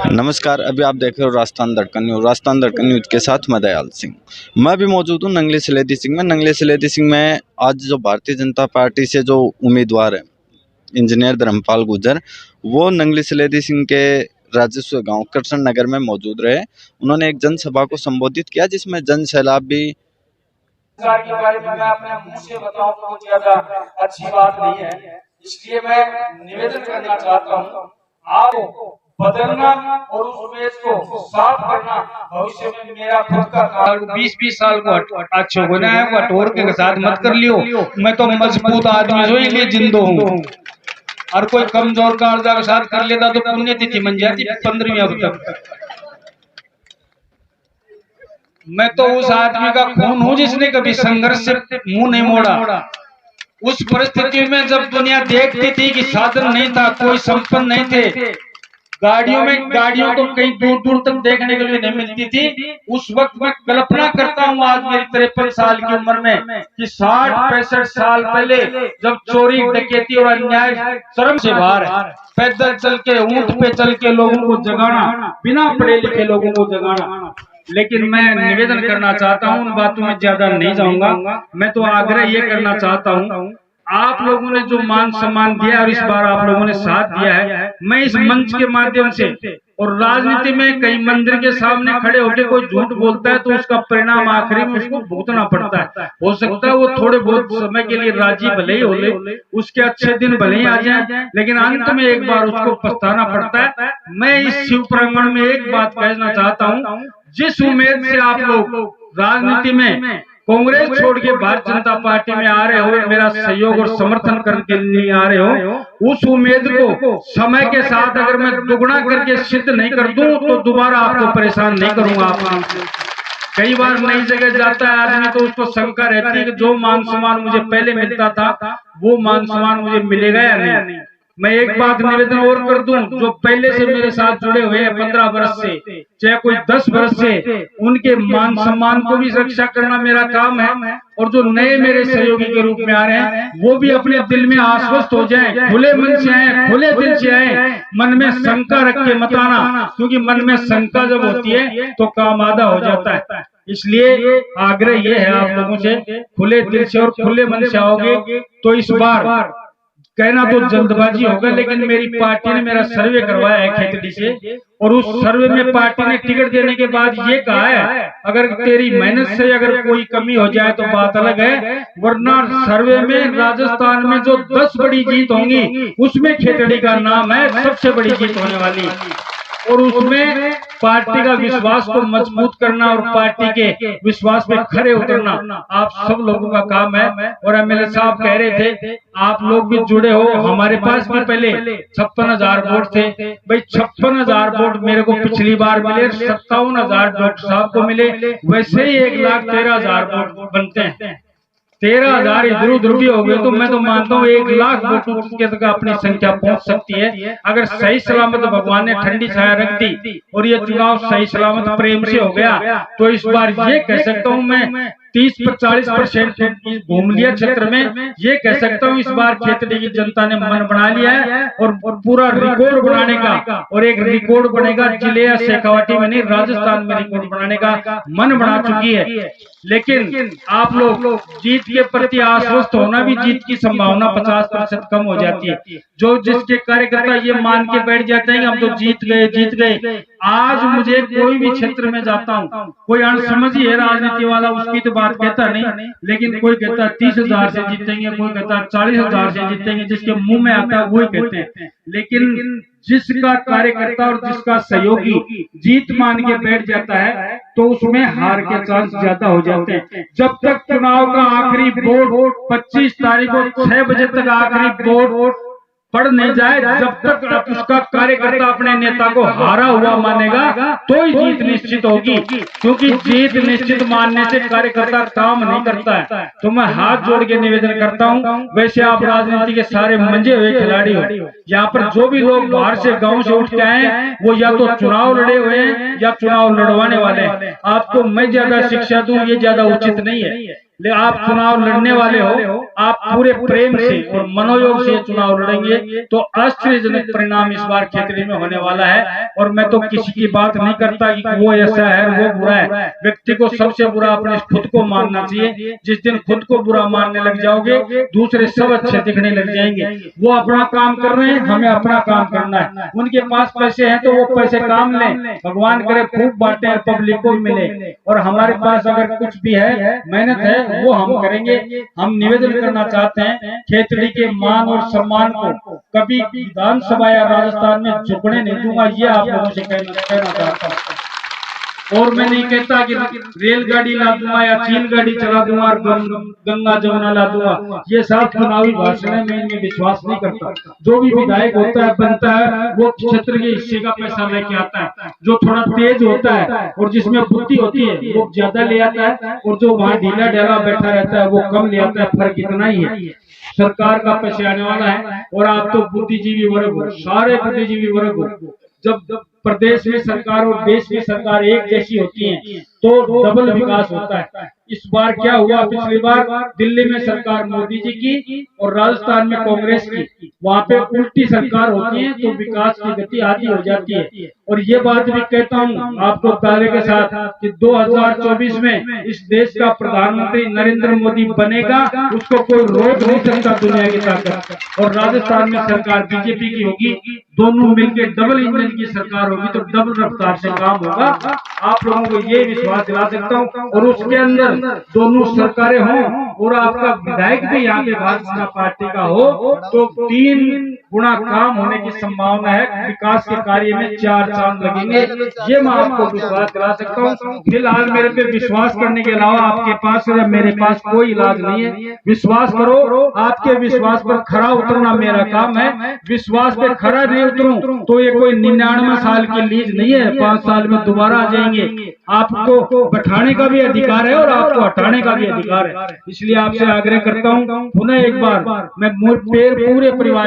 नमस्कार, अभी आप देख रहे हो राजस्थान धड़कन न्यूज। राजस्थान धड़कन न्यूज के साथ मैं दयाल सिंह। मैं भी मौजूद हूँ नंगली सलेती सिंह में। नंगली सलेती सिंह में आज जो भारतीय जनता पार्टी से जो उम्मीदवार है इंजीनियर धर्मपाल गुर्जर, वो नंगली सलेती सिंह के राजस्व गांव कृष्ण नगर में मौजूद रहे। उन्होंने एक जनसभा को संबोधित किया जिसमें जन सैलाब भी के बारे में मैं अपने मुंह से बताऊं तो वो ज्यादा अच्छी बात नहीं है। इसलिए मैं निवेदन करना चाहता हूं, आपको बदलना और उस उमेश को साफ करना भविष्य में मेरा खुद का काम। 20-20 साल को अच्छो होना है, वो टोर के साथ मत कर लियो। मैं तो मजबूत आदमी जो लिए जिंदो हूँ, और कोई कमजोर कालजा के साथ कर लेता तो पुण्यतिथि बन जाती 15वीं अब तक। मैं तो उस आदमी का खून हूँ जिसने कभी संघर्ष से मुंह नहीं मोड़ा। उस परिस्थिति में जब दुनिया देखती थी कि साधन नहीं था, कोई संपन्न नहीं थे, गाड़ियों तो कहीं दूर दूर तक देखने के लिए नहीं मिलती थी, उस वक्त मैं कल्पना करता हूँ आज मेरी 53 साल की उम्र में कि 60-65 साल पहले जब चोरी डकैती और अन्याय चरम से बाहर है, पैदल चल के ऊंट पे चल के लोगों को जगाना, बिना पढ़े लिखे लोगों को जगाना। लेकिन मैं निवेदन करना चाहता हूँ, उन बातों में ज्यादा नहीं जाऊंगा। मैं तो आग्रह ये करना चाहता हूँ, आप लोगों ने जो मान सम्मान दिया और इस बार आप लोगों ने साथ दिया है, मैं इस मंच के माध्यम से, और राजनीति में कई मंदिर के सामने खड़े होकर कोई झूठ बोलता है तो उसका परिणाम आखिरी में उसको भुगतना पड़ता है। हो सकता है वो थोड़े बहुत समय के लिए राजी भले ही हो ले, उसके अच्छे दिन भले ही आ जाए, लेकिन अंत में एक बार उसको पछताना पड़ता है। मैं इस शिव प्रांगण में एक बात कहना चाहता हूँ, जिस उम्मीद से आप लोग राजनीति में कांग्रेस छोड़ के भारतीय जनता पार्टी में आ रहे हो, मेरा सहयोग और समर्थन करने के लिए आ रहे हो, उस उम्मीद को समय के साथ अगर मैं दुगना करके सिद्ध नहीं कर दूं तो दोबारा आपको परेशान नहीं करूंगा। आपको कई बार नई जगह जाता है आदमी तो उसको शंका रहती है कि जो मान सम्मान मुझे पहले मिलता था वो मान सम्मान मुझे मिलेगा या नहीं। मैं एक बात निवेदन और कर दूं, जो पहले से मेरे साथ जुड़े हुए हैं 15 वर्ष से, चाहे कोई 10 वर्ष से, उनके मान सम्मान को भी रक्षा करना मेरा काम है। और जो नए मेरे सहयोगी के रूप में आ रहे हैं वो भी अपने दिल में आश्वस्त हो जाएं, खुले मन से आए, खुले दिल से आए, मन में शंका रख के मत आना, क्योंकि मन में शंका जब होती है तो काम आधा हो जाता है। इसलिए आग्रह ये है आप लोगों से, खुले दिल से और खुले मन से आओगे तो इस बार कहना तो जल्दबाजी होगा, लेकिन मेरी पार्टी ने मेरा सर्वे करवाया है खेतड़ी से, और उस सर्वे में पार्टी ने टिकट देने के बाद ये कहा है अगर तेरी मेहनत से अगर कोई कमी हो जाए तो बात अलग है, वरना सर्वे में राजस्थान में जो 10 बड़ी जीत होंगी उसमें खेतड़ी का नाम है सबसे बड़ी जीत होने वाली। और उसमें पार्टी का विश्वास को मजबूत करना और पार्टी के विश्वास पे खरे उतरना आप सब लोगों का काम है। और एमएलए साहब कह रहे थे आप लोग भी जुड़े हो, हमारे पास भी पहले 56,000 वोट थे भाई, 56,000 वोट मेरे को पिछली बार मिले, 57,000 डॉक्टर साहब को मिले, वैसे ही 1,13,000 वोट बनते हैं। 13,000 इधर उधर भी हो गए तो मैं तो मानता हूँ 1,00,000 वोटों के तक अपनी संख्या पहुंच सकती है अगर सही सलामत भगवान ने ठंडी छाया रख दी और ये चुनाव सही सलामत प्रेम से हो गया तो इस बार ये कह सकता हूँ मैं 30-40% घूम लिया क्षेत्र में, ये कह सकता हूँ इस बार खेतड़ी की जनता ने मन बना लिया है और पूरा रिकॉर्ड बनाने का, और एक रिकॉर्ड बनेगा जिले या शेखावाटी में नहीं राजस्थान में रिकॉर्ड बनाने का मन बना चुकी है। लेकिन आप लोग जीत के प्रति आश्वस्त होना भी जीत की संभावना 50% कम हो जाती है। जो जिसके कार्यकर्ता ये मान के बैठ जाते हैं हम तो जीत गए। आज मुझे कोई भी क्षेत्र में जाता हूँ, कोई अनसमझी है राजनीति वाला उसकी तो बात कहता नहीं, लेकिन कोई कहता 30,000 से जीतेंगे, कोई कहता 40,000 से जीतेंगे, जिसके मुंह में आता है वही कहते हैं। लेकिन जिसका कार्यकर्ता और जिसका सहयोगी जीत मान के बैठ जाता है तो उसमें हार के चांस ज्यादा हो जाते हैं। जब तक चुनाव का आखिरी वोट 25 तारीख को 6 बजे तक आखिरी वोट पड़ नहीं जाए, जब तक उसका कार्यकर्ता अपने नेता को हारा हुआ मानेगा तो ही जीत निश्चित होगी, क्योंकि जीत निश्चित मानने से कार्यकर्ता काम नहीं करता है। तो मैं हाथ जोड़ के निवेदन करता हूं, वैसे आप राजनीति के सारे मंजे हुए खिलाड़ी हो, यहाँ पर जो भी लोग बाहर से गांव से उठ के आए वो या तो चुनाव लड़े हुए हैं या चुनाव लड़वाने वाले हैं। आपको मैं ज्यादा शिक्षा दूं ये ज्यादा उचित नहीं है। लेकिन आप चुनाव लड़ने वाले हो, आप पूरे प्रेम से और मनोयोग से चुनाव लड़ेंगे तो आश्चर्यजनक परिणाम इस बार खेतड़ी में होने वाला है। और मैं तो किसी की बात नहीं करता कि वो ऐसा है वो बुरा है। व्यक्ति को सबसे बुरा अपने खुद को मानना चाहिए। जिस दिन खुद को बुरा मानने लग जाओगे, दूसरे सब अच्छे दिखने लग जाएंगे। वो अपना काम कर रहे हैं, हमें अपना काम करना है। उनके पास पैसे हैं तो वो पैसे काम लें, भगवान करे खूब बांटे, पब्लिक को मिले। और हमारे पास अगर कुछ भी है, मेहनत है, वो हम करेंगे। हम निवेदन करना चाहते हैं, खेतड़ी के मान और सम्मान को कभी विधानसभा या राजस्थान में झुकने नहीं दूंगा, ये आप लोगों से कहना चाहता हूँ। और मैं नहीं कहता कि रेलगाड़ी ला दूंगा या चील गाड़ी चला दूंगा और गंगा जमुना ला दूंगा। ये सब चुनावी भाषण है, मैं इनमें विश्वास नहीं करता। जो भी विधायक होता है बनता है, वो क्षेत्र के हिस्से का पैसा लेके आता है। जो थोड़ा तेज होता है और जिसमें बुद्धि होती है वो ज्यादा ले आता है, और जो वहाँ ढीला ढाला बैठा रहता है वो कम ले आता है। फर्क इतना ही है। सरकार का पैसे आने वाला है और आप तो बुद्धिजीवी वर्ग हो, सारे बुद्धिजीवी वर्ग हो। जब प्रदेश में सरकार और देश में सरकार एक जैसी होती है तो डबल विकास होता है। इस बार क्या हुआ, पिछली बार दिल्ली में सरकार मोदी जी की और राजस्थान में कांग्रेस की, वहाँ पे उल्टी सरकार होती है तो विकास की गति आधी हो जाती है। और ये बात भी कहता हूँ आपको दावे के साथ कि 2024 में इस देश का प्रधानमंत्री नरेंद्र मोदी बनेगा, उसको कोई रोक नहीं सकता दुनिया की ताकत। और राजस्थान में सरकार बीजेपी की होगी, दोनों मिलकर डबल इंजन की सरकार होगी तो डबल रफ्तार से काम होगा। आप लोगों को ये विश्वास दिला सकता हूँ। और उसके अंदर दोनों सरकारें हों और आपका विधायक भी यहाँ पे भारतीय जनता पार्टी का हो तो 3 गुना काम होने की संभावना है। विकास के कार्य में 4 चांद लगेंगे, ये मैं आपको विश्वास दिला सकता हूँ। फिलहाल मेरे पे विश्वास करने के अलावा आपके पास या मेरे पास कोई इलाज नहीं है। विश्वास करो, आपके विश्वास पर खरा उतरना मेरा काम है। विश्वास पे खरा नहीं उतरूं तो ये कोई 99 साल की लीज नहीं है, 5 साल में दोबारा आ जाएंगे। आपको बैठाने का भी अधिकार है और आपको हटाने का भी अधिकार है। इसलिए आपसे आग्रह करता हूँ पुनः एक बार मैं पूरे परिवार